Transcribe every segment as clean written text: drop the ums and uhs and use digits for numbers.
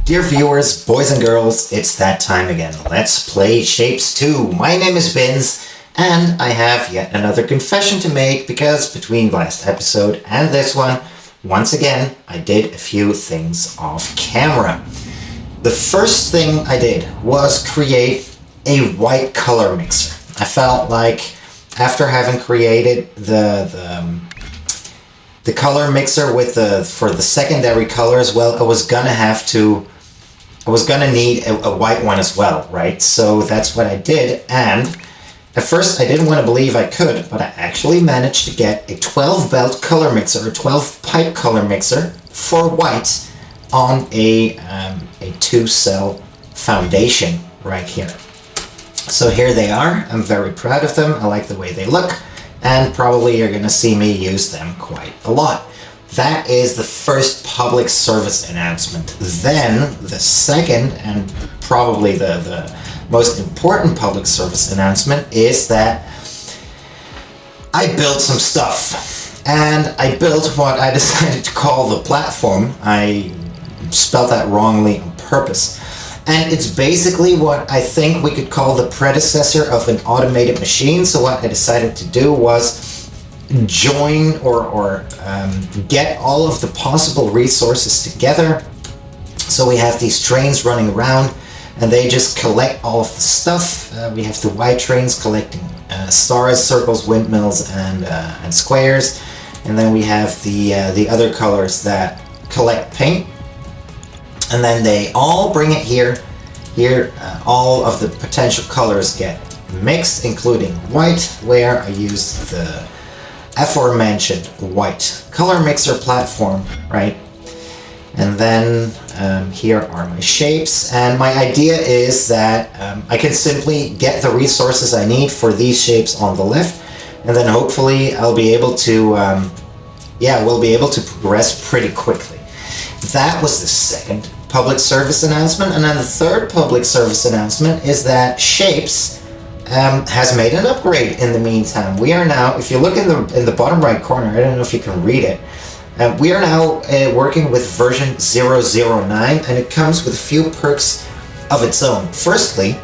Dear viewers, boys and girls, it's that time again. Let's play Shapes 2. My name is Bins, and I have yet another confession to make because between last episode and this one, once again, I did a few things off camera. The first thing I did was create a white color mixer. I felt like after having created the color mixer for the secondary colors, well, I was gonna need a white one as well, right? So that's what I did, and at first I didn't want to believe I could, but I actually managed to get a 12 belt color mixer, a 12 pipe color mixer for white on a 2-cell foundation right here. So here they are. I'm very proud of them. I like the way they look, and probably you're gonna see me use them quite a lot. That is the first public service announcement. Then the second and probably the most important public service announcement is that I built some stuff. And I built what I decided to call the platform. I spelled that wrongly on purpose. And it's basically what I think we could call the predecessor of an automated machine. So what I decided to do was join or get all of the possible resources together. So we have these trains running around and they just collect all of the stuff. We have the white trains collecting stars, circles, windmills, and squares. And then we have the other colors that collect paint. And then they all bring it here. Here, all of the potential colors get mixed, including white, where I used the aforementioned white color mixer platform, right? And then here are my shapes, and my idea is that I can simply get the resources I need for these shapes on the left, and then hopefully I'll be able to, we'll be able to progress pretty quickly. That was the second public service announcement, and then the third public service announcement is that Shapes has made an upgrade in the meantime. We are now, if you look in the bottom right corner, I don't know if you can read it, we are now working with version 009, and it comes with a few perks of its own. Firstly,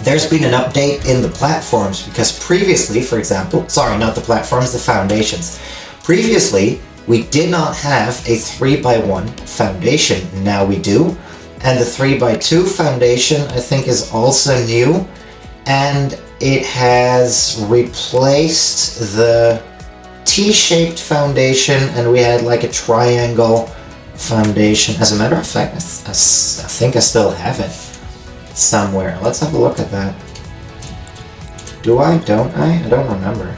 there's been an update in the platforms, because previously, for example, sorry, not the platforms, the foundations. Previously, we did not have a 3x1 foundation. Now we do, and the 3x2 foundation I think is also new. And it has replaced the T-shaped foundation, and we had like a triangle foundation. As a matter of fact, I think I still have it somewhere. Let's have a look at that. Do I? Don't I? I don't remember.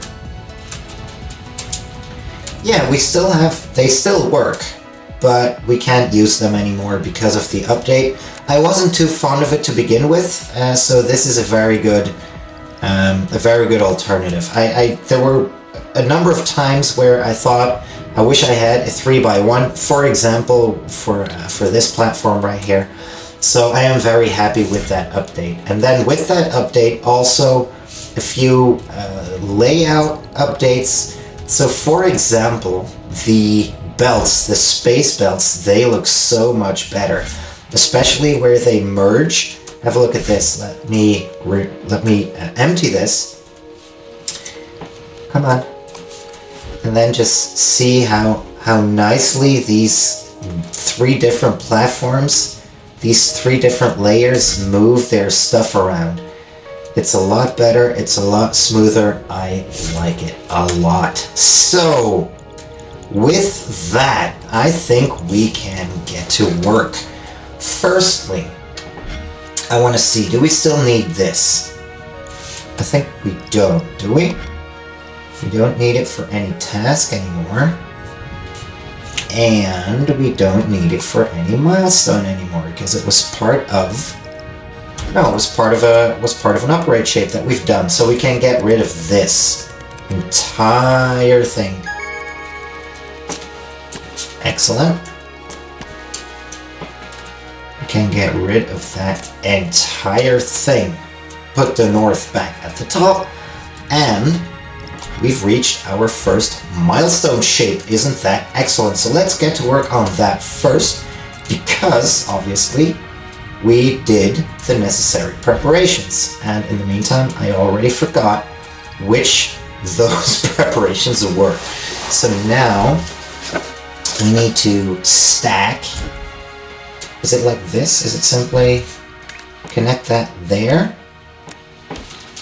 Yeah, we still have, they still work, but we can't use them anymore because of the update. I wasn't too fond of it to begin with, so this is a very good alternative. There were a number of times where I thought I wish I had a 3x1, for example, for this platform right here. So I am very happy with that update. And then with that update, also a few layout updates. So for example, the belts, the space belts, they look so much better. Especially where they merge. Have a look at this. Let me empty this. Come on. And then just see how nicely these 3 different platforms, these 3 different layers move their stuff around. It's a lot better. It's a lot smoother. I like it a lot. So with that, I think we can get to work. Firstly, I want to see, do we still need this? I think we don't, do we? We don't need it for any task anymore. And we don't need it for any milestone anymore because it was part of, no, it was part of an upgrade shape that we've done. So we can get rid of this entire thing. Excellent. Can get rid of that entire thing. Put the north back at the top, and we've reached our first milestone shape. Isn't that excellent? So let's get to work on that first, because obviously we did the necessary preparations. And in the meantime, I already forgot which those preparations were. So now we need to stack. Is it like this? Is it simply connect that there?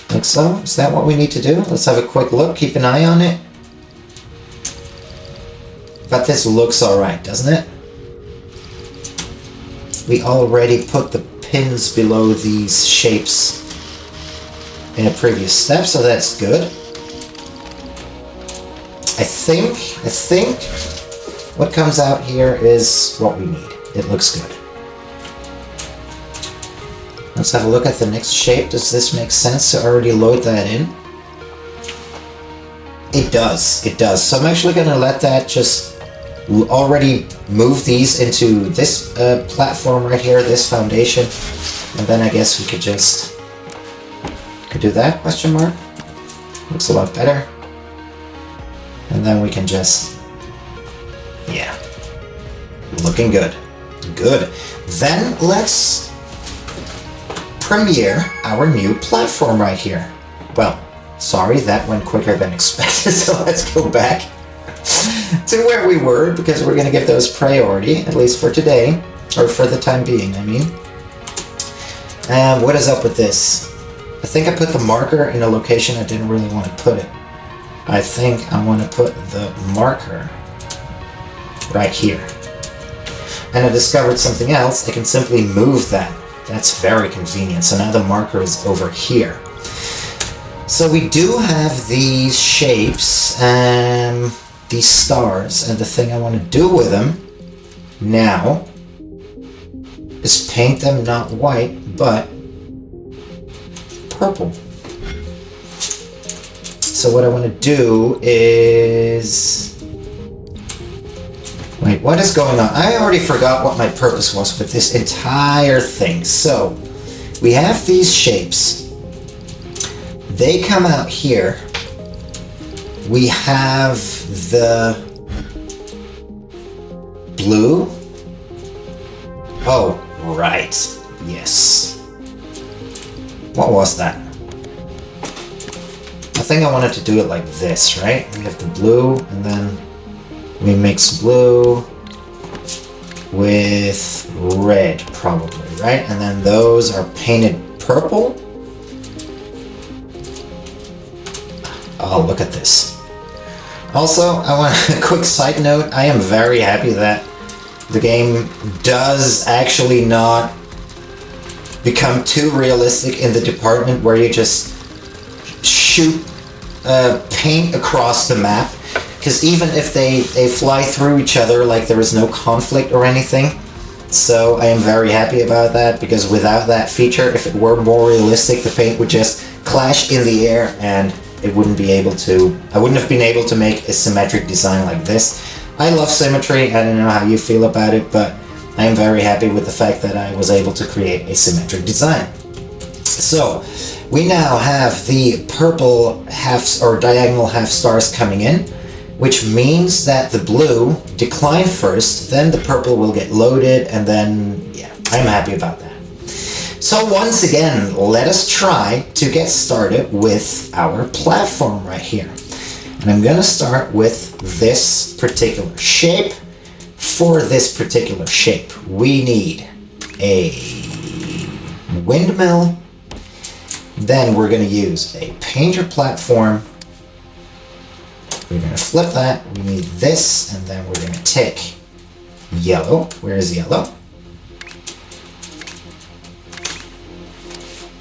Like so? Is that what we need to do? Let's have a quick look. Keep an eye on it. But this looks alright, doesn't it? We already put the pins below these shapes in a previous step, so that's good. I think what comes out here is what we need. It looks good. Let's have a look at the next shape. Does this make sense to already load that in? It does. It does. So I'm actually going to let that just already move these into this platform right here, this foundation. And then I guess we could just do that, question mark. Looks a lot better. And then we can just, yeah, looking good. Good. Then let's premiere our new platform right here. Well, sorry, that went quicker than expected, so let's go back to where we were, because we're going to give those priority, at least for today, or for the time being, I mean. And what is up with this? I think I put the marker in a location I didn't really want to put it. I think I want to put the marker right here. And I discovered something else. I can simply move that. That's very convenient. So now the marker is over here. So we do have these shapes, these stars, and the thing I want to do with them now is paint them not white, but purple. So what I want to do is... Wait, what is going on? I already forgot what my purpose was with this entire thing. So, we have these shapes. They come out here. We have the blue. Oh, right. Yes. What was that? I think I wanted to do it like this, right? We have the blue, and then we mix blue with red, probably, right? And then those are painted purple. Oh, look at this. Also, I want a quick side note. I am very happy that the game does actually not become too realistic in the department where you just shoot paint across the map. Because even if they fly through each other, like there is no conflict or anything. So I am very happy about that, because without that feature, if it were more realistic, the paint would just clash in the air and it wouldn't be able to... I wouldn't have been able to make a symmetric design like this. I love symmetry. I don't know how you feel about it, but I am very happy with the fact that I was able to create a symmetric design. So we now have the purple halves or diagonal half stars coming in, which means that the blue decline first, then the purple will get loaded, and then, yeah, I'm happy about that. So once again, let us try to get started with our platform right here. And I'm gonna start with this particular shape. For this particular shape, we need a windmill. Then we're gonna use a painter platform. We're going to flip that, we need this, and then we're going to take yellow. Where is yellow?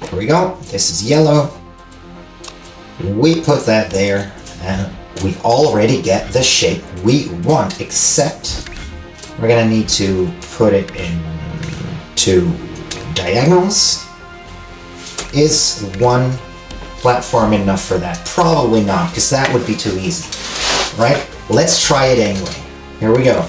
There we go, this is yellow. We put that there, and we already get the shape we want, except we're going to need to put it in two diagonals. Is one platform enough for that? Probably not, because that would be too easy. Right? Let's try it anyway. Here we go.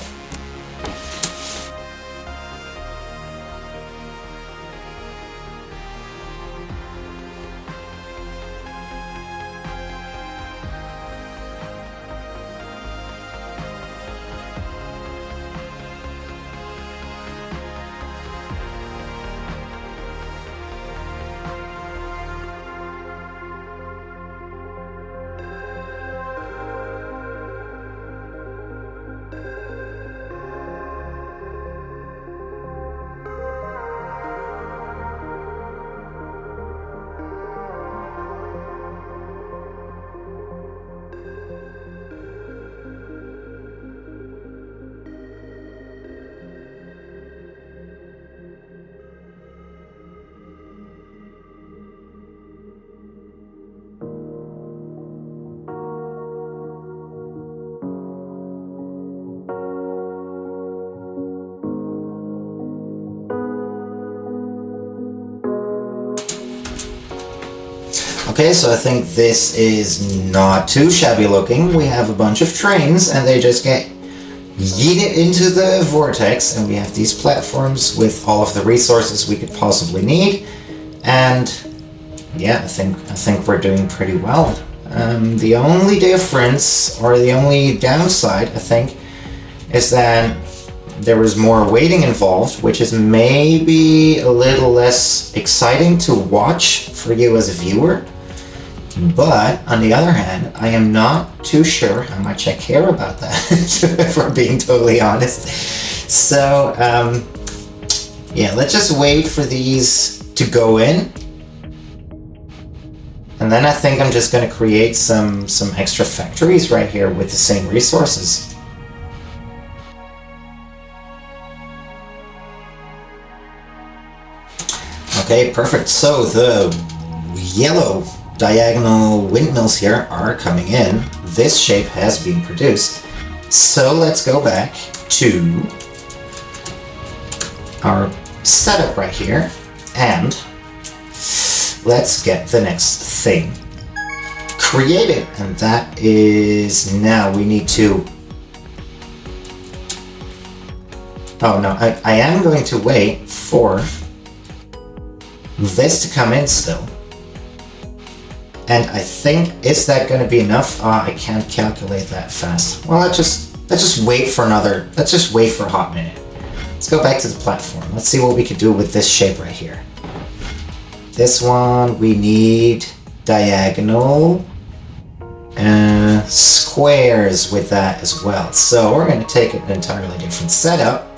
Okay, so I think this is not too shabby looking. We have a bunch of trains and they just get yeeted into the vortex, and we have these platforms with all of the resources we could possibly need. And yeah, I think we're doing pretty well. The only difference, or the only downside, I think, is that there was more waiting involved, which is maybe a little less exciting to watch for you as a viewer. But on the other hand, I am not too sure how much I care about that, if we're being totally honest. So, yeah, let's just wait for these to go in. And then I think I'm just going to create some extra factories right here with the same resources. Okay, perfect. So the yellow diagonal windmills here are coming in. This shape has been produced. So let's go back to our setup right here and let's get the next thing created. And that is, now we need to, oh no, I am going to wait for this to come in still. And I think, is that going to be enough? I can't calculate that fast. Well, let's just wait for a hot minute. Let's go back to the platform. Let's see what we could do with this shape right here. This one, we need diagonal squares with that as well. So we're going to take an entirely different setup.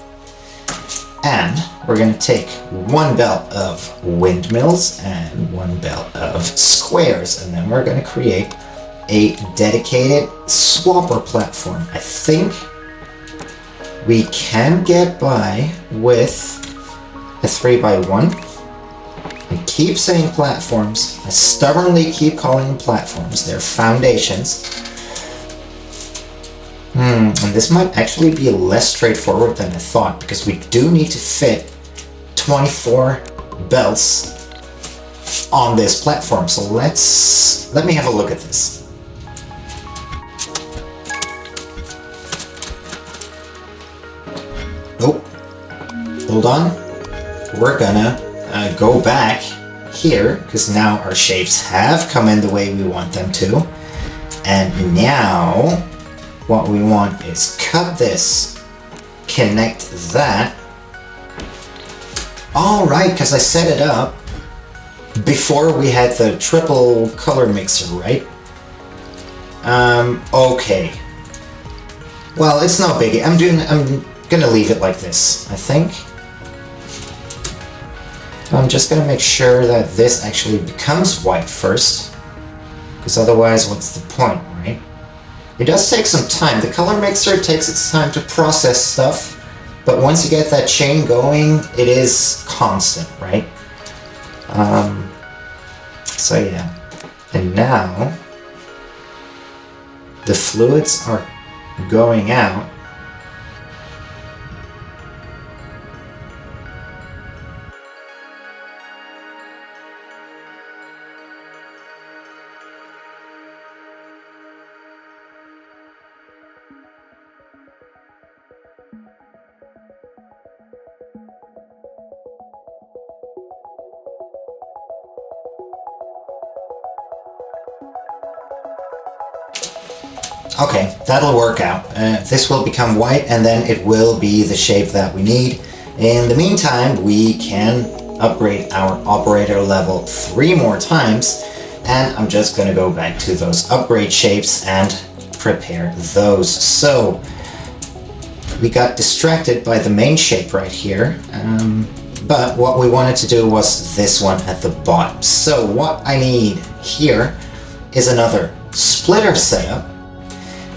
And we're going to take one belt of windmills and one belt of squares, and then we're going to create a dedicated swapper platform. I think we can get by with a 3x1. I keep saying platforms. I stubbornly keep calling them platforms. They're foundations. And this might actually be less straightforward than I thought, because we do need to fit 24 belts on this platform. So let me have a look at this. Oh, hold on. We're gonna go back here, because now our shapes have come in the way we want them to. And now what we want is cut this, connect that. All right, because I set it up before we had the triple color mixer, right? Okay. Well, it's no biggie. I'm gonna leave it like this, I think. I'm just gonna make sure that this actually becomes white first, because otherwise, what's the point, right? It does take some time. The color mixer takes its time to process stuff, but once you get that chain going, it is constant, right? So yeah. And now, the fluids are going out. Okay, that'll work out. This will become white, and then it will be the shape that we need. In the meantime, we can upgrade our operator level 3 more times, and I'm just going to go back to those upgrade shapes and prepare those. So, we got distracted by the main shape right here, but what we wanted to do was this one at the bottom. So what I need here is another splitter setup.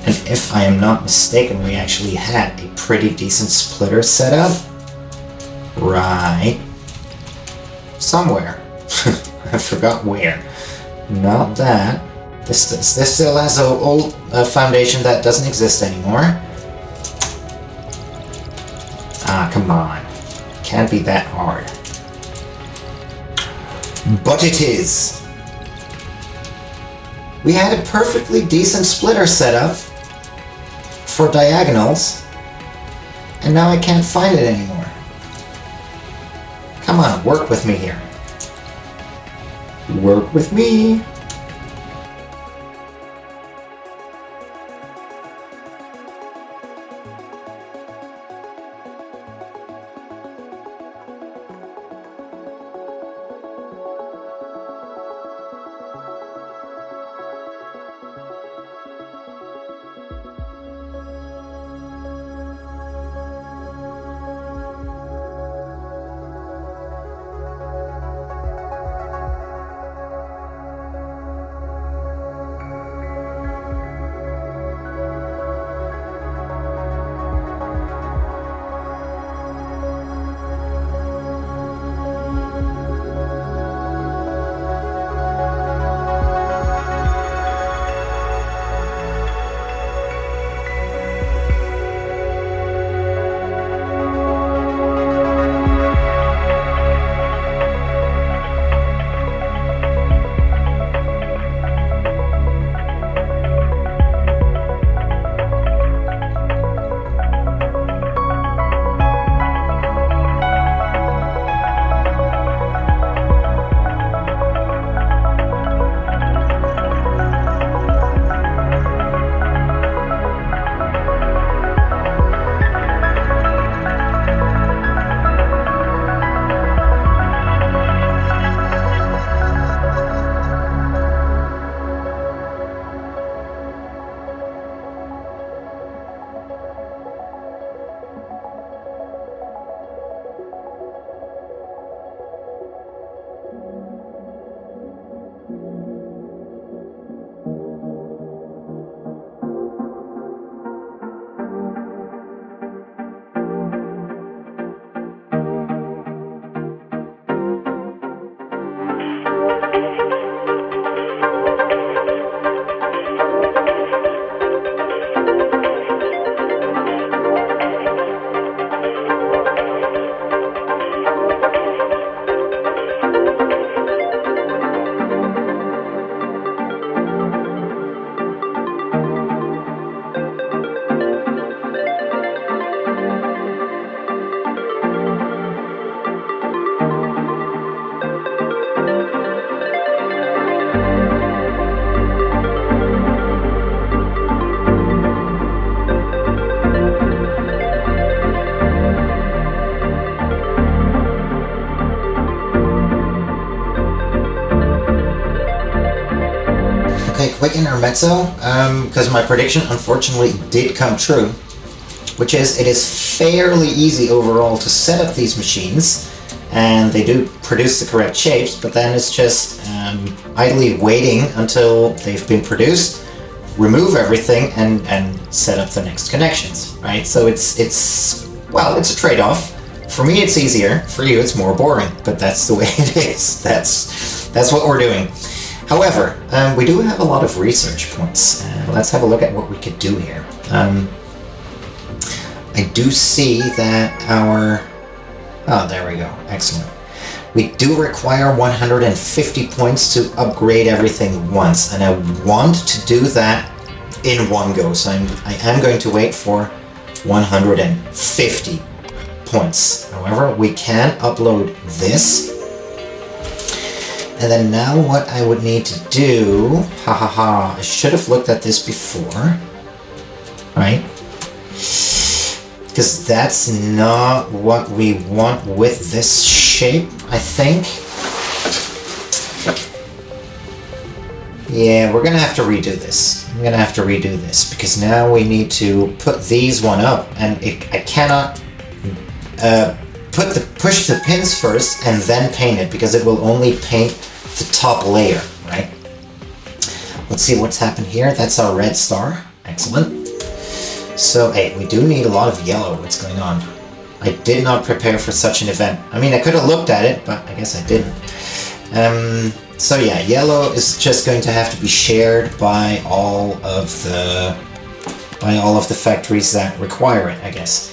And if I am not mistaken, we actually had a pretty decent splitter setup right somewhere. I forgot where. Not that. This still has an old foundation that doesn't exist anymore. Ah, come on. Can't be that hard. But it is. We had a perfectly decent splitter set up for diagonals, and now I can't find it anymore. Come on, work with me here. Work with me. Okay, quick intermezzo, because my prediction unfortunately did come true, which is it is fairly easy overall to set up these machines, and they do produce the correct shapes, but then it's just idly waiting until they've been produced, remove everything, and set up the next connections, right? So it's well, it's a trade-off. For me, it's easier. For you, it's more boring, but that's the way it is. That's what we're doing. However, we do have a lot of research points. Let's have a look at what we could do here. I do see that our... Oh, there we go. Excellent. We do require 150 points to upgrade everything once, and I want to do that in one go. So I am going to wait for 150 points. However, we can upload this. And then now what I would need to do, I should have looked at this before, right? Because that's not what we want with this shape, I think. Yeah, we're gonna have to redo this. I'm gonna have to redo this because now we need to put these one up, and I cannot push the pins first and then paint it because it will only paint the top layer, right? Let's see what's happened here. That's our red star. Excellent. So, hey, we do need a lot of yellow. What's going on? I did not prepare for such an event. I mean, I could have looked at it, but I guess I didn't. So yeah, yellow is just going to have to be shared by all of the factories that require it, I guess.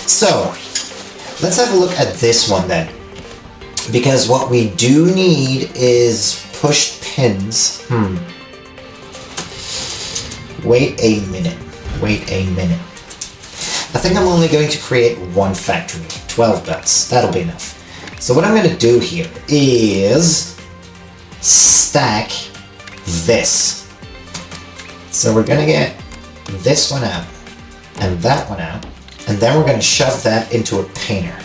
So, let's have a look at this one then. Because what we do need is pushed pins. Wait a minute. Wait a minute. I think I'm only going to create one factory. 12 belts. That'll be enough. So what I'm going to do here is stack this. So we're going to get this one out and that one out, and then we're going to shove that into a painter.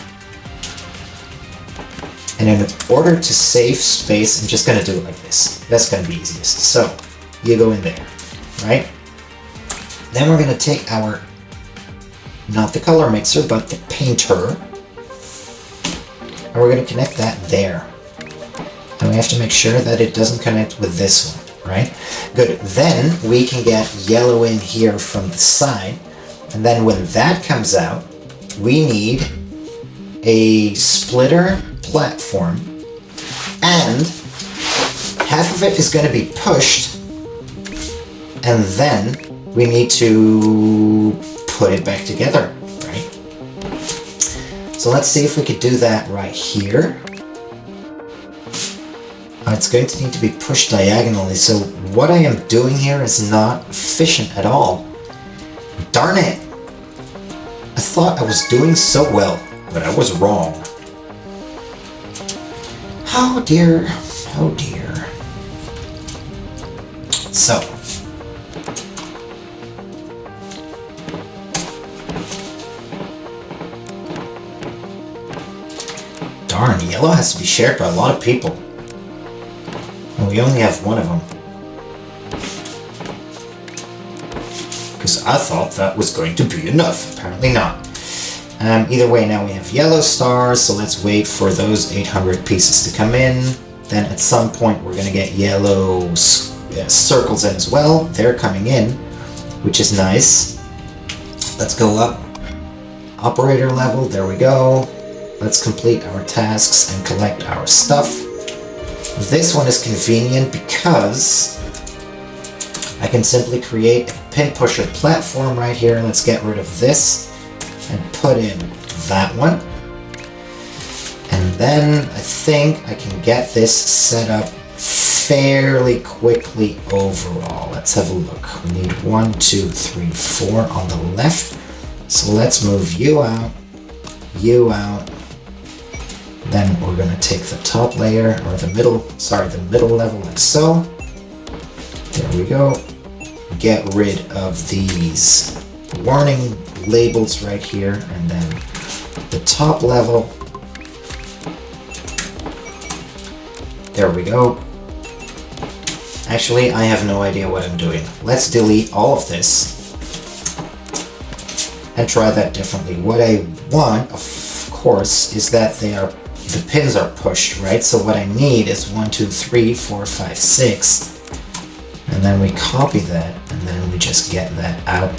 And in order to save space, I'm just going to do it like this. That's going to be easiest. So you go in there, right? Then we're going to take our, not the color mixer, but the painter, and we're going to connect that there. And we have to make sure that it doesn't connect with this one, right? Good. Then we can get yellow in here from the side. And then when that comes out, we need a splitter platform. And half of it is going to be pushed. And then we need to put it back together, right? So let's see if we could do that right here. It's going to need to be pushed diagonally, so what I am doing here is not efficient at all. Darn it! I thought I was doing so well, but I was wrong. Oh dear, oh dear. So. Darn, yellow has to be shared by a lot of people. And we only have one of them. Because I thought that was going to be enough. Apparently not. Either way, now we have yellow stars, so let's wait for those 800 pieces to come in. Then at some point we're going to get yellow circles in as well. They're coming in, which is nice. Let's go up. Operator level, there we go. Let's complete our tasks and collect our stuff. This one is convenient because I can simply create a pin pusher platform right here. Let's get rid of this and put in that one. And then I think I can get this set up fairly quickly overall. Let's have a look. We need 1, 2, 3, 4 on the left. So let's move you out, then we're going to take the top layer, or the middle level like so. There we go. Get rid of these warning labels right here, and then the top level. There we go. Actually, I have no idea what I'm doing. Let's delete all of this and try that differently. What I want, of course, is that the pins are pushed, right? So what I need is 1, 2, 3, 4, 5, 6. And then we copy that, and then we just get that out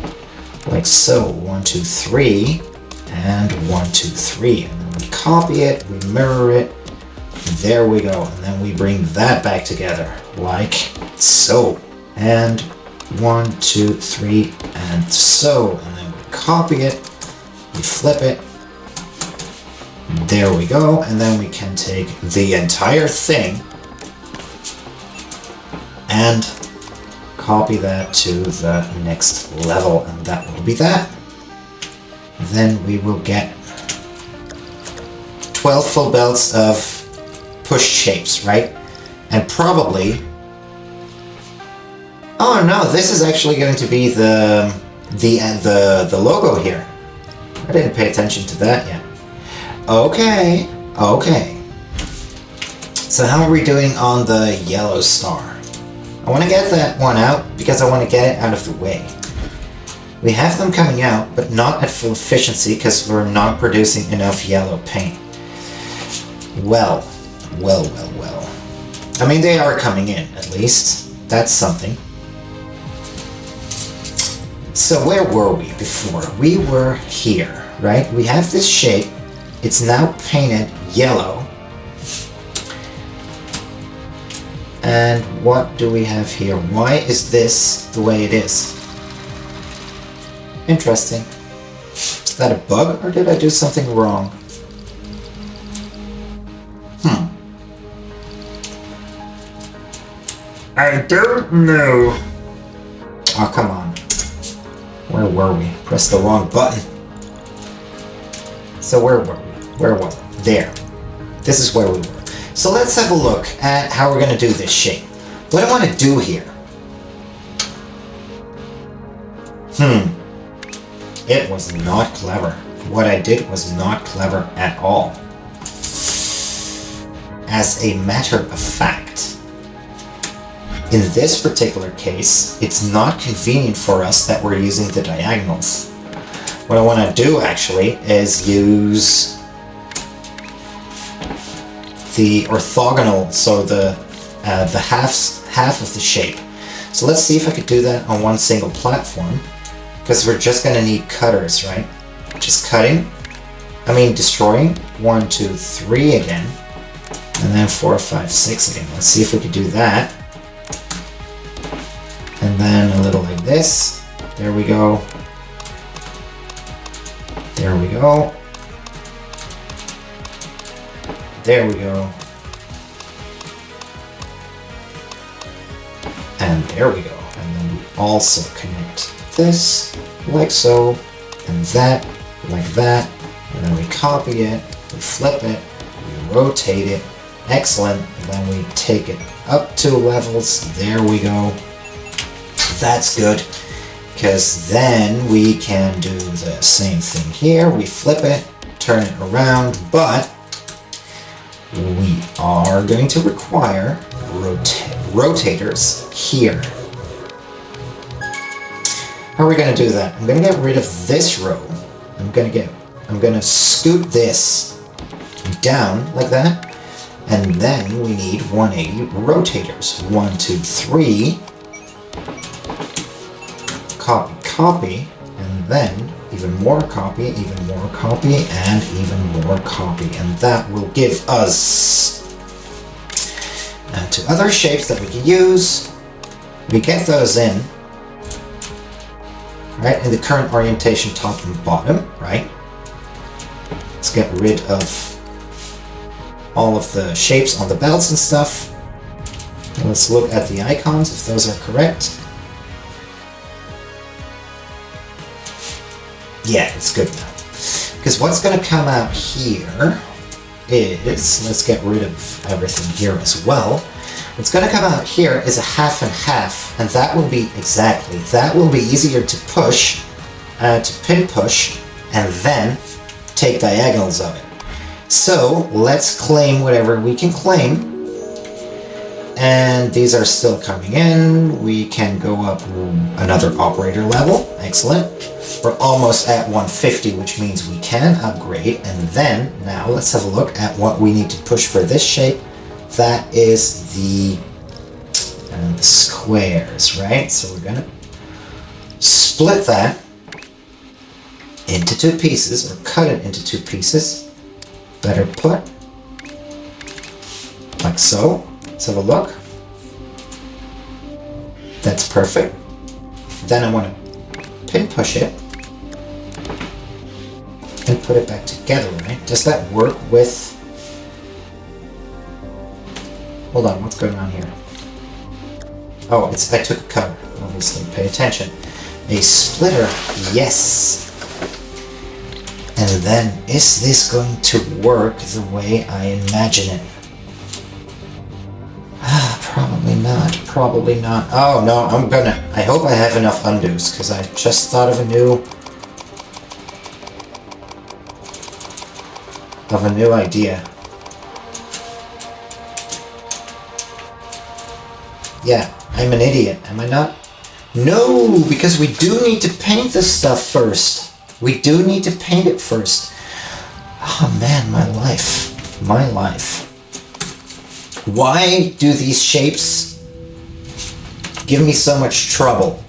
like so. 1, 2, 3, and 1, 2, 3. And then we copy it, we mirror it. There we go. And then we bring that back together like so. And 1, 2, 3, and so. And then we copy it, we flip it. There we go, and then we can take the entire thing and copy that to the next level, and that will be that. Then we will get 12 full belts of pushed shapes, right? And probably... Oh no, this is actually going to be the logo here. I didn't pay attention to that yet. Okay. So how are we doing on the yellow star? I want to get that one out because I want to get it out of the way. We have them coming out, but not at full efficiency because we're not producing enough yellow paint. Well. I mean, they are coming in, at least. That's something. So where were we before? We were here, right? We have this shape. It's now painted yellow. And what do we have here? Why is this the way it is? Interesting. Is that a bug, or did I do something wrong? I don't know. Oh, come on. Where were we? Pressed the wrong button. So where were we? Where was it? There. This is where we were. So let's have a look at how we're going to do this shape. What I want to do here. It was not clever. What I did was not clever at all. As a matter of fact, in this particular case, it's not convenient for us that we're using the diagonals. What I want to do actually is use the orthogonal, so the half of the shape. So let's see if I could do that on one single platform, because we're just going to need cutters, right? Just destroying 1, 2, 3 again, and then 4, 5, 6 again. Let's see if we could do that. And then a little like this. There we go. There we go. There we go. And there we go. And then we also connect this like so, and that like that. And then we copy it, we flip it, we rotate it. Excellent. And then we take it up 2 levels. There we go. That's good, because then we can do the same thing here. We flip it, turn it around, but we are going to require rotators here. How are we going to do that? I'm going to get rid of this row. I'm going to scoot this down like that, and then we need 180 rotators. 1, 2, 3. Copy, copy, and then even more copy, even more copy, and even more copy. And that will give us to other shapes that we can use. We get those in, right, in the current orientation, top and bottom, right? Let's get rid of all of the shapes on the belts and stuff. And let's look at the icons if those are correct. Yeah, it's good now. Because what's going to come out here is, let's get rid of everything here as well. What's going to come out here is a half and half, and that will be that will be easier to push, to pin push, and then take diagonals of it. So let's claim whatever we can claim. And these are still coming in. We can go up another operator level. Excellent. We're almost at 150, which means we can upgrade. And then, now let's have a look at what we need to push for this shape. That is the squares, right? So we're going to split that into 2 pieces, or cut it into 2 pieces. Better put. Like so. Let's have a look. That's perfect. Then I want to pin push it and put it back together, right? Does that work with... Hold on, what's going on here? Oh, I took a cutter, obviously. Pay attention. A splitter, yes. And then, is this going to work the way I imagine it? Probably not. Probably not. Oh no, I hope I have enough undos, because I just thought of a new idea. Yeah, I'm an idiot, am I not? No, because we do need to paint this stuff first. We do need to paint it first. Oh man, my life. My life. Why do these shapes give me so much trouble?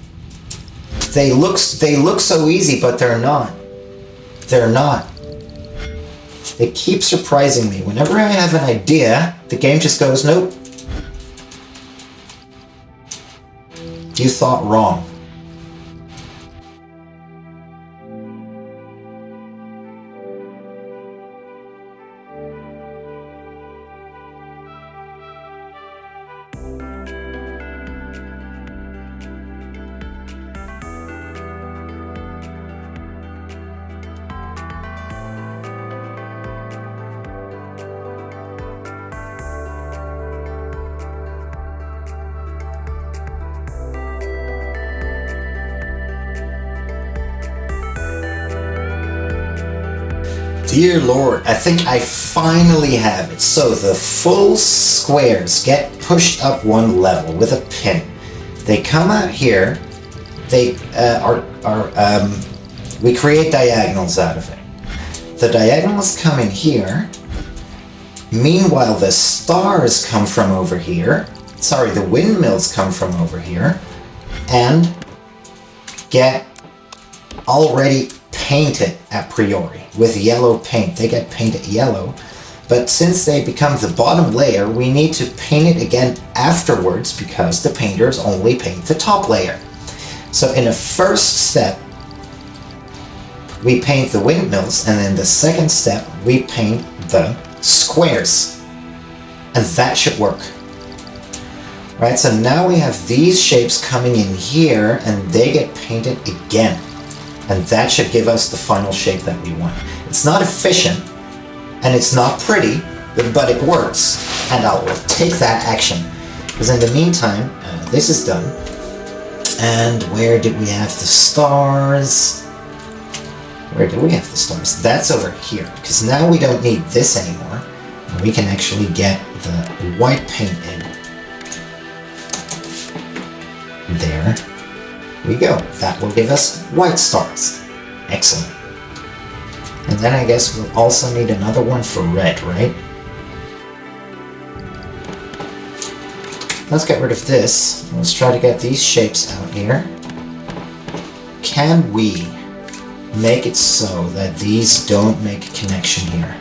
They look so easy, but they're not. They're not. They keep surprising me. Whenever I have an idea, the game just goes, nope. You thought wrong. Dear Lord, I think I finally have it. So the full squares get pushed up one level with a pin. They come out here. They we create diagonals out of it. The diagonals come in here. Meanwhile, the stars come from over here. Sorry, the windmills come from over here and get already painted a priori with yellow paint. They get painted yellow, but since they become the bottom layer, we need to paint it again afterwards because the painters only paint the top layer. So in the first step, we paint the windmills, and in the second step, we paint the squares. And that should work. Right, so now we have these shapes coming in here, and they get painted again. And that should give us the final shape that we want. It's not efficient, and it's not pretty, but it works. And I'll take that action. Because in the meantime, this is done. And where did we have the stars? Where do we have the stars? That's over here, because now we don't need this anymore. And we can actually get the white paint in. There we go. That will give us white stars. Excellent. And then I guess we'll also need another one for red, right? Let's get rid of this. Let's try to get these shapes out here. Can we make it so that these don't make a connection here?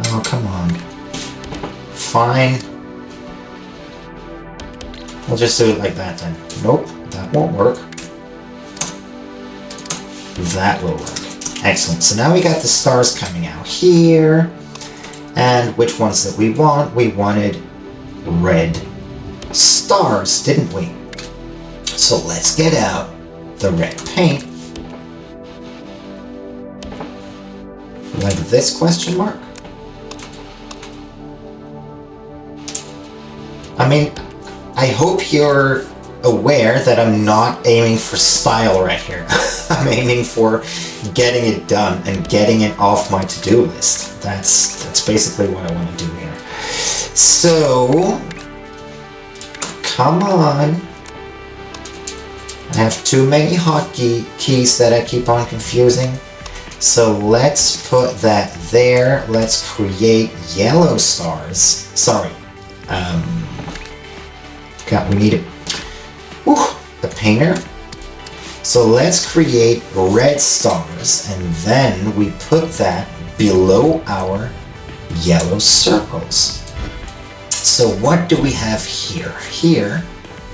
Oh, come on. Fine. We'll just do it like that then. Nope, that won't work. That will work. Excellent. So now we got the stars coming out here. And which ones that we want? We wanted red stars, didn't we? So let's get out the red paint. Like this question mark? I mean, I hope you're aware that I'm not aiming for style right here. I'm aiming for getting it done and getting it off my to-do list. That's basically what I want to do here. So, come on. I have too many hotkeys that I keep on confusing. So let's put that there. Let's create yellow stars. Sorry. God, we need a painter. So let's create red stars, and then we put that below our yellow circles. So what do we have here? Here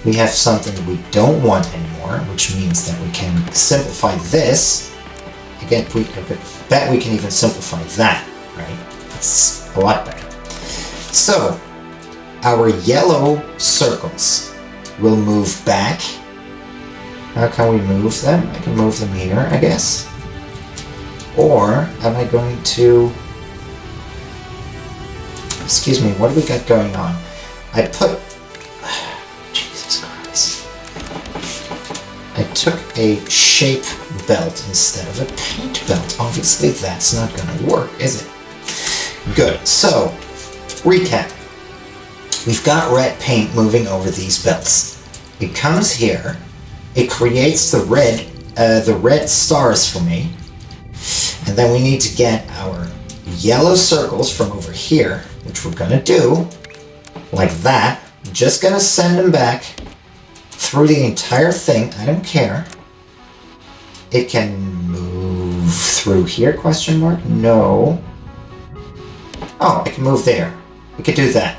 we have something we don't want anymore, which means that we can simplify this. Again, I bet we can even simplify that, right? It's a lot better. So our yellow circles will move back. How can we move them? I can move them here, I guess. Or am I going to... Excuse me, what do we got going on? I put... Jesus Christ. I took a shape belt instead of a paint belt. Obviously that's not going to work, is it? Good. So, recap. We've got red paint moving over these belts. It comes here. It creates the red stars for me. And then we need to get our yellow circles from over here, which we're going to do like that. I'm just going to send them back through the entire thing. I don't care. It can move through here, question mark? No. Oh, it can move there. We could do that.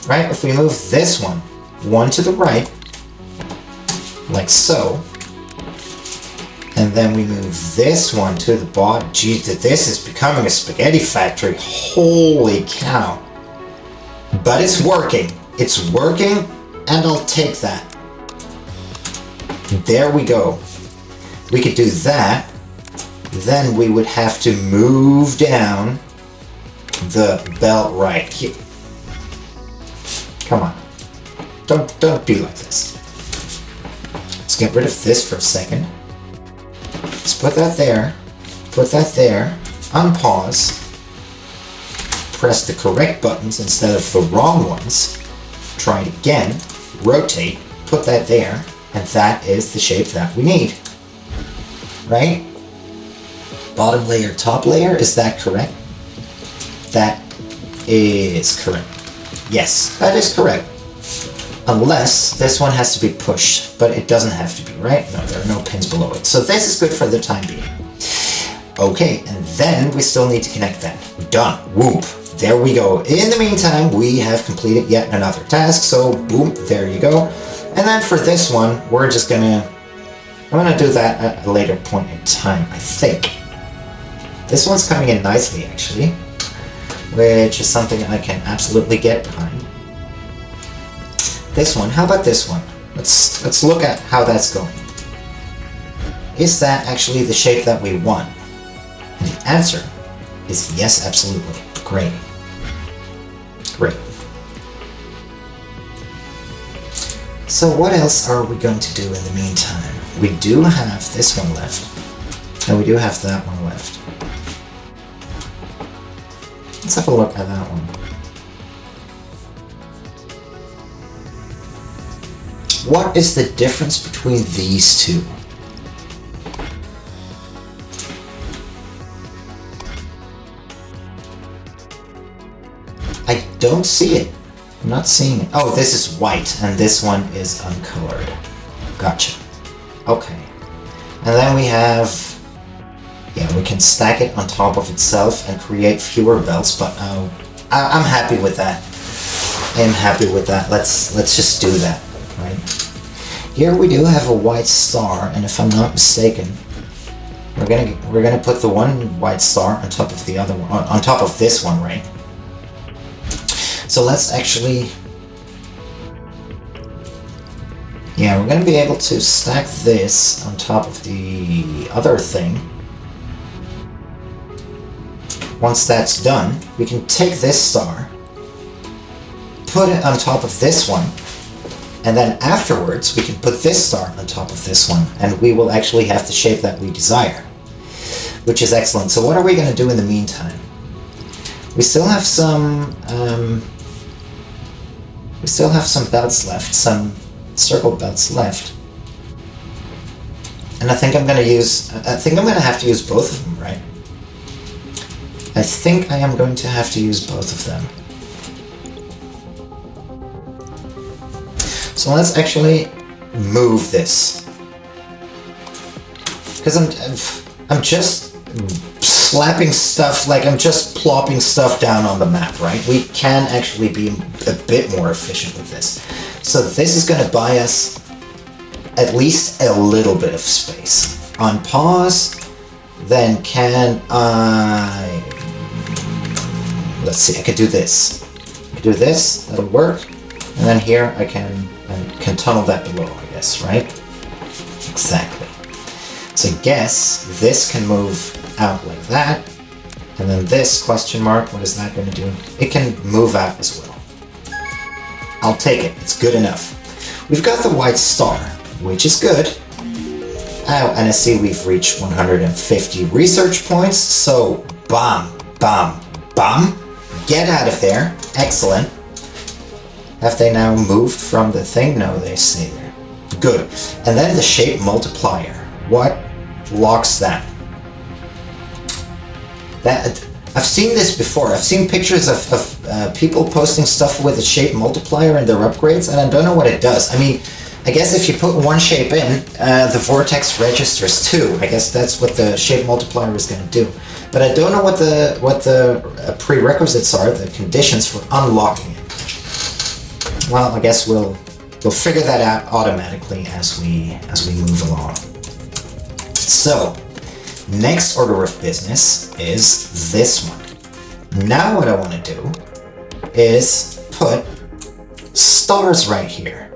Right? If we move this one to the right, like so, and then we move this one to the bottom. Geez, this is becoming a spaghetti factory. Holy cow. But it's working. It's working, and I'll take that. There we go. We could do that. Then we would have to move down the belt right here. Come on. Don't be like this. Let's get rid of this for a second. Let's put that there. Put that there. Unpause. Press the correct buttons instead of the wrong ones. Try it again. Rotate. Put that there. And that is the shape that we need. Right? Bottom layer, top layer. Is that correct? That is correct. Yes, that is correct. Unless this one has to be pushed, but it doesn't have to be, right? No, there are no pins below it. So this is good for the time being. Okay, and then we still need to connect that. Done. Whoop. There we go. In the meantime, we have completed yet another task. So boom, there you go. And then for this one, we're just gonna, I'm gonna do that at a later point in time, I think. This one's coming in nicely, actually, which is something I can absolutely get behind. This one, how about this one? Let's look at how that's going. Is that actually the shape that we want? And the answer is yes, absolutely. Great. Great. So what else are we going to do in the meantime? We do have this one left, and we do have that one left. Let's have a look at that one. What is the difference between these two? I don't see it. I'm not seeing it. Oh, this is white, and this one is uncolored. Gotcha. Okay. And then we have... yeah, we can stack it on top of itself and create fewer belts, but I'm happy with that. I'm happy with that. Let's just do that, right? Here we do have a white star, and if I'm not mistaken, we're gonna put the one white star on top of the other one, on top of this one, right? So let's actually, yeah, we're gonna be able to stack this on top of the other thing. Once that's done, we can take this star, put it on top of this one, and then afterwards we can put this star on top of this one, and we will actually have the shape that we desire, which is excellent. So what are we going to do in the meantime? We still have some belts left, some circle belts left, and I think I'm going to have to use both of them, right? I think I am going to have to use both of them. So let's actually move this, because I'm just slapping stuff, like I'm just plopping stuff down on the map, right? We can actually be a bit more efficient with this. So this is going to buy us at least a little bit of space. On pause, then can I... let's see, I could do this. I could do this, that'll work. And then here I can tunnel that below, I guess, right? Exactly. So I guess this can move out like that. And then this question mark, what is that going to do? It can move out as well. I'll take it, it's good enough. We've got the white star, which is good. Oh, and I see we've reached 150 research points, so bam, bam, bam. Get out of there. Excellent. Have they now moved from the thing? No, they stay there. Good. And then the shape multiplier. What locks that? I've seen this before. I've seen pictures of people posting stuff with a shape multiplier in their upgrades, and I don't know what it does. I mean, I guess if you put one shape in, the vortex registers two. I guess that's what the shape multiplier is going to do. But I don't know what the prerequisites are, the conditions for unlocking it. Well, I guess we'll figure that out automatically as we move along. So, next order of business is this one. Now what I want to do is put stars right here.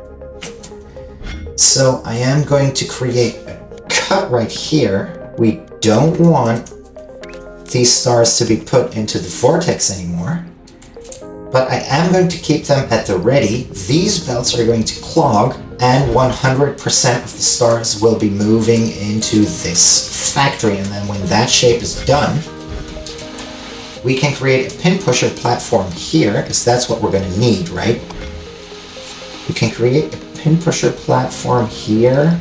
So I am going to create a cut right here. We don't want these stars to be put into the vortex anymore, but I am going to keep them at the ready. These belts are going to clog and 100% of the stars will be moving into this factory. And then when that shape is done, we can create a pin pusher platform here, because that's what we're going to need, right? We can create a pin pusher platform here.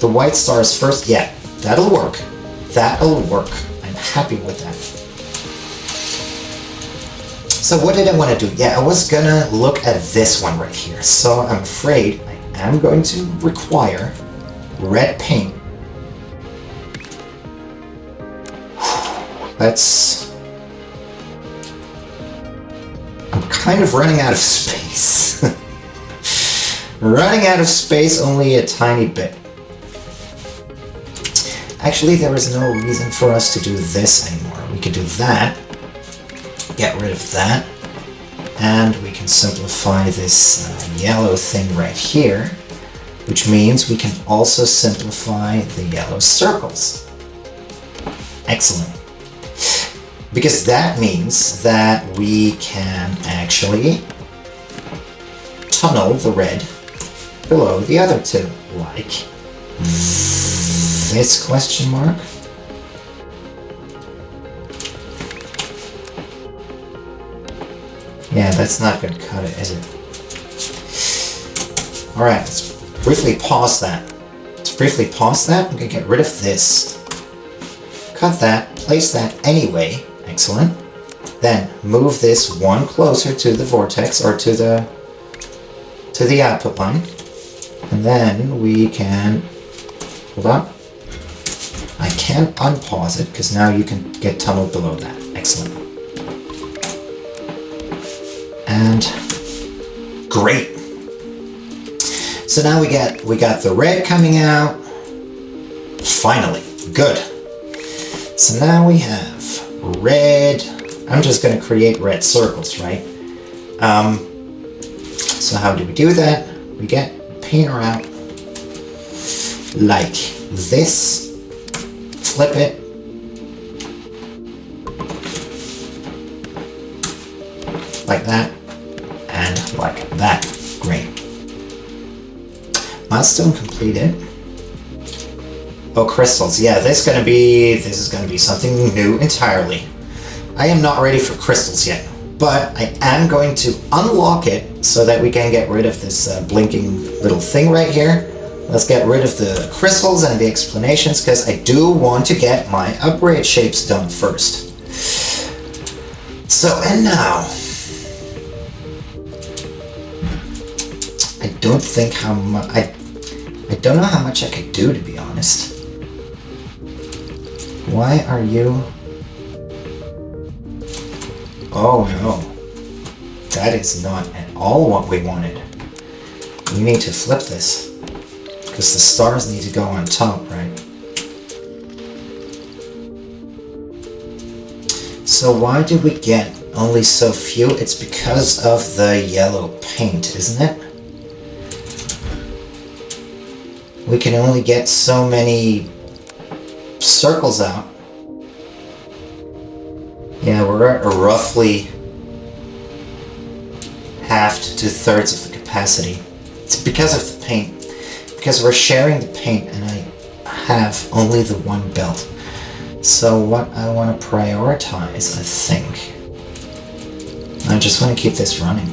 The white stars first. Yeah, that'll work. That'll work. I'm happy with that. So what did I want to do? Yeah, I was gonna look at this one right here. So I'm afraid I am going to require red paint. I'm kind of running out of space. Running out of space only a tiny bit. Actually, there is no reason for us to do this anymore. We could do that. Get rid of that. And we can simplify this yellow thing right here, which means we can also simplify the yellow circles. Excellent. Because that means that we can actually tunnel the red below the other two, like this question mark. Yeah, that's not going to cut it, is it? Alright, let's briefly pause that. I'm going to get rid of this. Cut that, place that anyway. Excellent. Then move this one closer to the vortex, or to the output line. And then we can, hold on. I can unpause it, because now you can get tunneled below that. Excellent. And great. So now we got the red coming out. Finally, good. So now we have red. I'm just going to create red circles, right? So how do we do that? We get painter out like this. Flip it. Like that. And like that. Great. Milestone completed. Oh, crystals. Yeah, this is gonna be something new entirely. I am not ready for crystals yet, but I am going to unlock it so that we can get rid of this blinking little thing right here. Let's get rid of the crystals and the explanations, because I do want to get my upgrade shapes done first. So, and now, I don't know how much I could do, to be honest. Why are you... Oh no. That is not at all what we wanted. We need to flip this, because the stars need to go on top, right? So why did we get only so few? It's because of the yellow paint, isn't it? We can only get so many circles out. Yeah, we're at roughly half to 2/3 of the capacity. It's because of the paint. Because we're sharing the paint and I have only the one belt. So what I want to prioritize, I think, I just want to keep this running.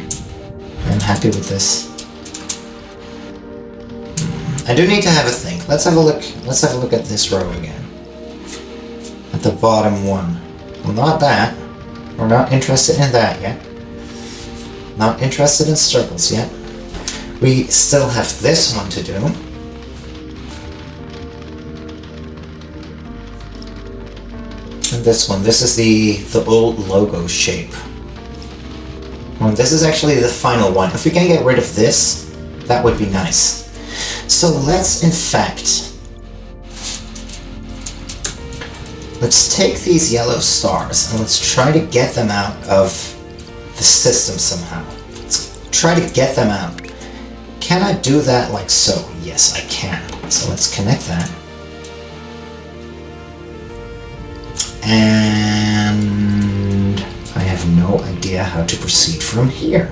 I'm happy with this. I do need to have a think. Let's have a look. Let's have a look at this row again. At the bottom one. Well, not that. We're not interested in that yet. Not interested in circles yet. We still have this one to do. And this one. This is the old logo shape. Well, this is actually the final one. If we can get rid of this, that would be nice. So let's, in fact, let's take these yellow stars and let's try to get them out of the system somehow. Let's try to get them out. Can I do that like so? Yes, I can. So let's connect that. And I have no idea how to proceed from here.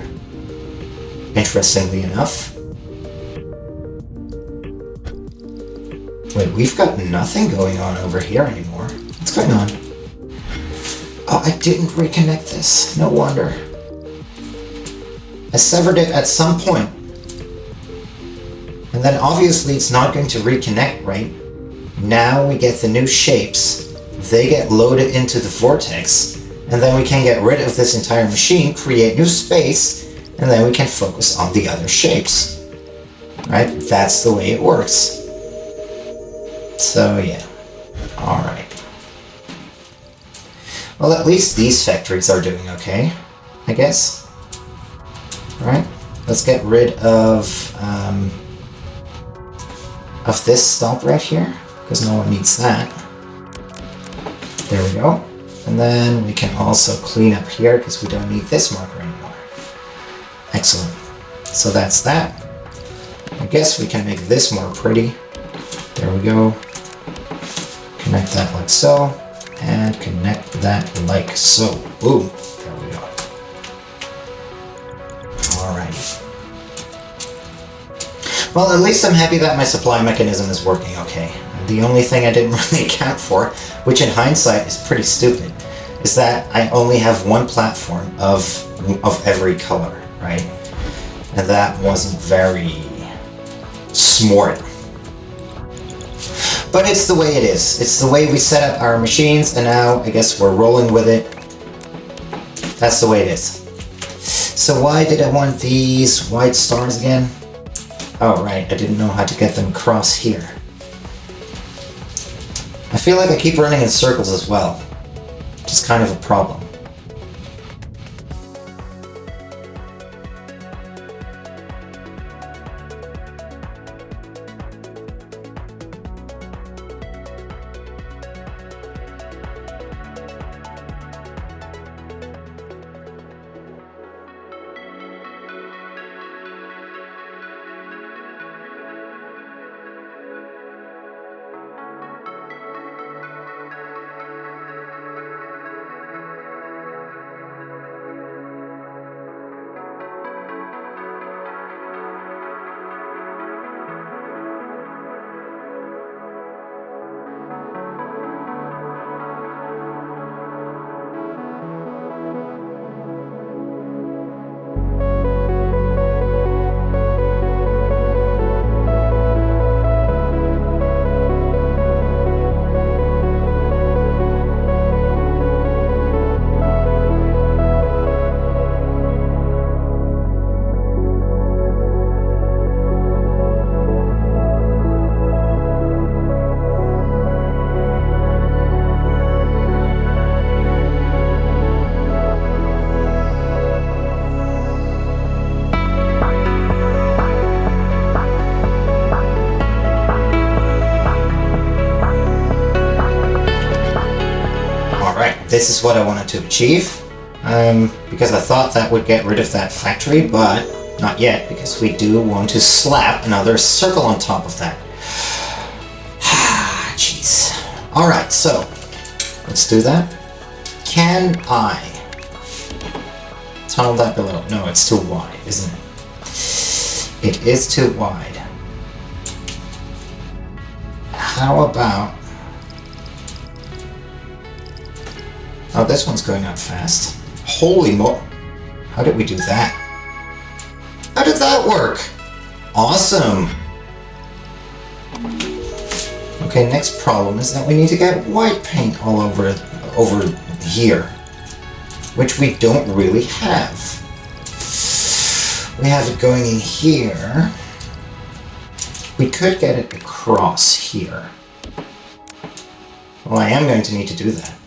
Interestingly enough. Wait, we've got nothing going on over here anymore. What's going on? Oh, I didn't reconnect this. No wonder. I severed it at some point. And then obviously it's not going to reconnect, right? Now we get the new shapes. They get loaded into the vortex. And then we can get rid of this entire machine, create new space, and then we can focus on the other shapes. Right? That's the way it works. So yeah. Alright. Well, at least these factories are doing okay, I guess. Right? Let's get rid of this stop right here, because no one needs that. There we go. And then we can also clean up here, because we don't need this marker anymore. Excellent. So that's that. I guess we can make this more pretty. There we go. Connect that like so. And connect that like so. Boom. There we go. Alright. Well, at least I'm happy that my supply mechanism is working okay. The only thing I didn't really account for, which in hindsight is pretty stupid, is that I only have one platform of every color, right? And that wasn't very smart. But it's the way it is. It's the way we set up our machines, and now I guess we're rolling with it. That's the way it is. So why did I want these white stars again? Oh right, I didn't know how to get them across here. I feel like I keep running in circles as well, which is kind of a problem. This is what I wanted to achieve, because I thought that would get rid of that factory, but not yet, because we do want to slap another circle on top of that. Jeez. Alright, so, let's do that. Can I tunnel that below? No, it's too wide, isn't it? It is too wide. How about... Oh, this one's going up fast. Holy mo... How did we do that? How did that work? Awesome! Okay, next problem is that we need to get white paint all over here. Which we don't really have. We have it going in here. We could get it across here. Well, I am going to need to do that.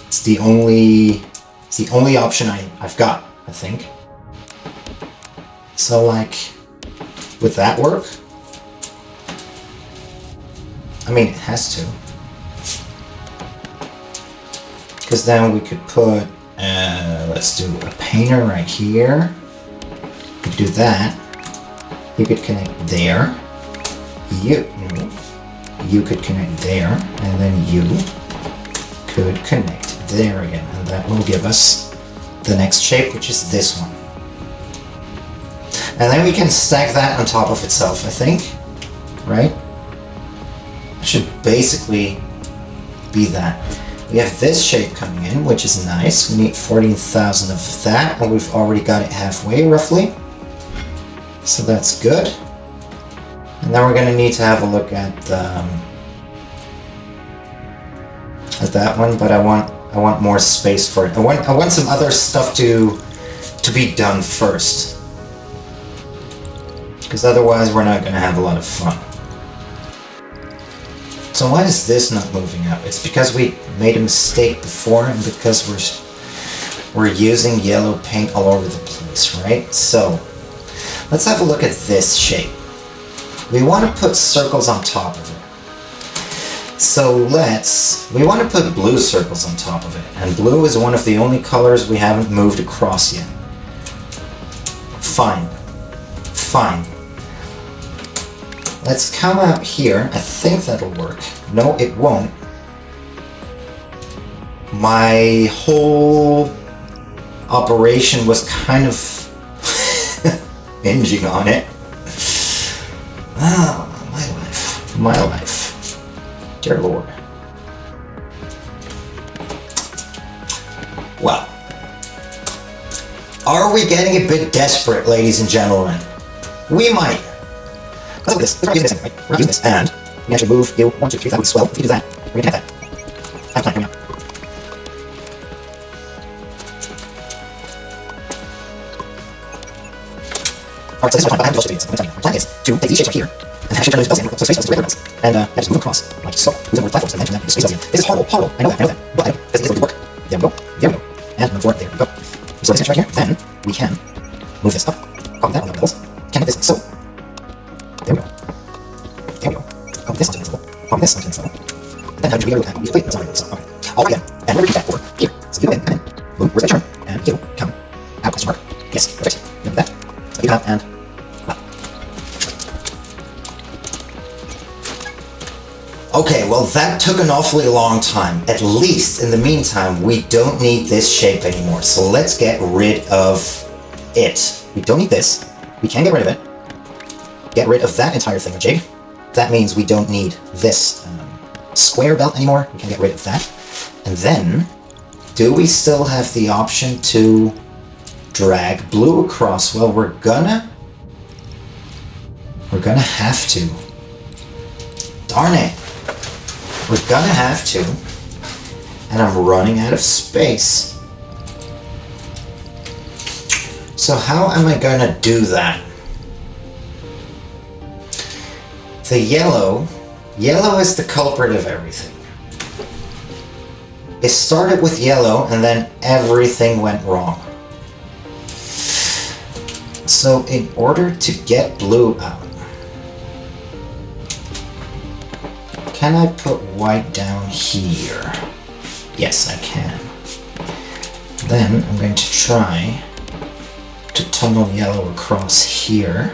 It's the only option I've got, I think. So, like, would that work? I mean, it has to. Because then we could put, let's do a painter right here. We could do that. You could connect there. You could connect there, and then you could connect there again, and that will give us the next shape, which is this one. And then we can stack that on top of itself, I think, right? should basically be that. We have this shape coming in, which is nice. We need 14,000 of that, and we've already got it halfway, roughly. So that's good. And then we're going to need to have a look at that one, but I want more space for it. I want some other stuff to be done first, because otherwise we're not going to have a lot of fun. So why is this not moving up? It's because we made a mistake before, and because we're using yellow paint all over the place, right? So let's have a look at this shape. We want to put circles on top of it. So we want to put blue circles on top of it, and blue is one of the only colors we haven't moved across yet. Fine. Let's come out here. I think that'll work. No, it won't. My whole operation was kind of hinging on it. Oh, my life. Dear Lord. Well, are we getting a bit desperate, ladies and gentlemen? We might. Let's look at this. We're using this anyway. We're using this, and we actually move you 1, 2, 3. That would swell. If you do that, we're gonna have that. Have time coming up. Alright, so this is my plan. I haven't told you this. I'm gonna tell you. My plan is to take these shapes right here and actually turn those bells in. So space bells to regular bells. And just move across like so. Move them with platforms. I mentioned that. Just space bells in. This is horrible. I know that. But I know. This is work. There we go. And move forward. There we go. So this is right here. Then we can move this up. Copy that on the bells. Can move this like so. There we go. Copy this onto the level. Copy this onto the level. Then how do we go? We plate this on the level. Okay. All again. And we'll repeat that for here. So you go in, come in. Boom. Where's that turn? And you come out. Question mark. Yes. Perfect. Remember that. So you come out and okay, well that took an awfully long time. At least in the meantime, we don't need this shape anymore. So let's get rid of it. We don't need this. We can get rid of it. Get rid of that entire thingamajig. That means we don't need this square belt anymore. We can get rid of that. And then, do we still have the option to drag blue across? Well, we're gonna have to. Darn it. We're gonna have to. And I'm running out of space. So how am I gonna do that? The yellow is the culprit of everything. It started with yellow and then everything went wrong. So in order to get blue out, can I put white down here? Yes, I can. Then I'm going to try to tunnel yellow across here.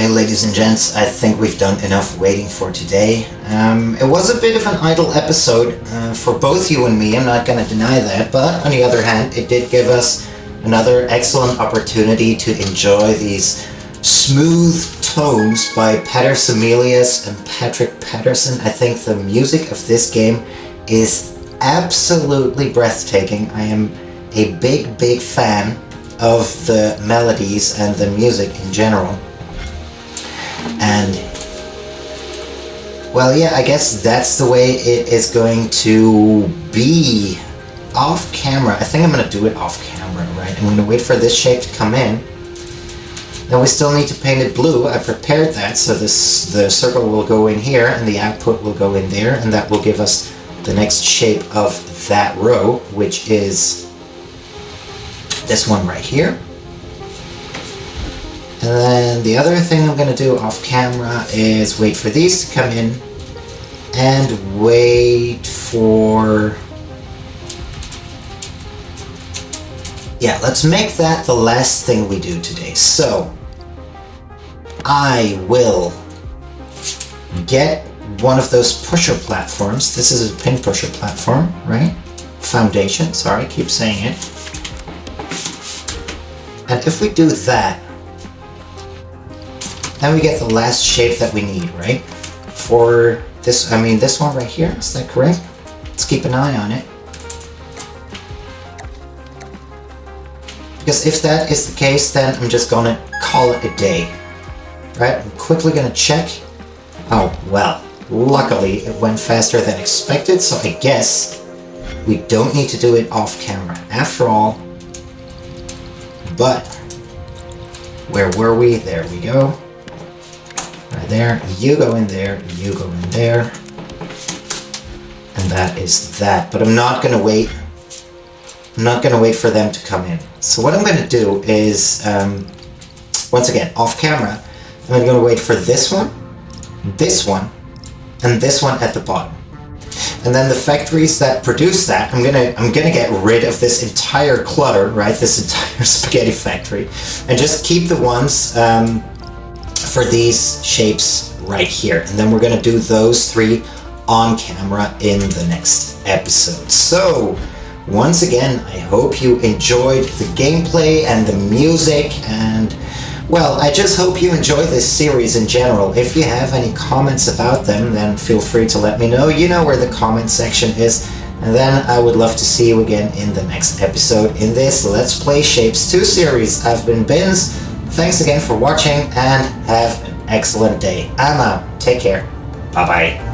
Okay, ladies and gents, I think we've done enough waiting for today. It was a bit of an idle episode for both you and me, I'm not going to deny that, but on the other hand, it did give us another excellent opportunity to enjoy these smooth tones by Peter Semelius and Patrick Patterson. I think the music of this game is absolutely breathtaking. I am a big fan of the melodies and the music in general. And well, yeah, I guess that's the way it is going to be off camera. I think I'm going to do it off camera, right? I'm going to wait for this shape to come in. Now we still need to paint it blue. I prepared that, so the circle will go in here and the output will go in there, and that will give us the next shape of that row, which is this one right here. And then the other thing I'm going to do off camera is wait for these to come in and wait for... Yeah, let's make that the last thing we do today. So, I will get one of those pusher platforms. This is a pin pusher platform, right? Foundation, sorry, I keep saying it. And if we do that, then we get the last shape that we need, right? For this, I mean this one right here, is that correct? Let's keep an eye on it. Because if that is the case, then I'm just gonna call it a day. Right, I'm quickly gonna check. Oh, well, luckily it went faster than expected, so I guess we don't need to do it off camera after all. But, where were we? There we go. Right there, you go in there, you go in there. And that is that. But I'm not gonna wait. I'm not gonna wait for them to come in. So what I'm gonna do is, once again, off camera, I'm gonna wait for this one, and this one at the bottom. And then the factories that produce that, I'm gonna get rid of this entire clutter, right? This entire spaghetti factory, and just keep the ones for these shapes right here. And then we're gonna do those three on camera in the next episode. So, once again, I hope you enjoyed the gameplay and the music, and well, I just hope you enjoy this series in general. If you have any comments about them, then feel free to let me know. You know where the comment section is. And then I would love to see you again in the next episode in this Let's Play Shapes 2 series. I've been Bins. Thanks again for watching and have an excellent day. I'm out. Take care. Bye-bye.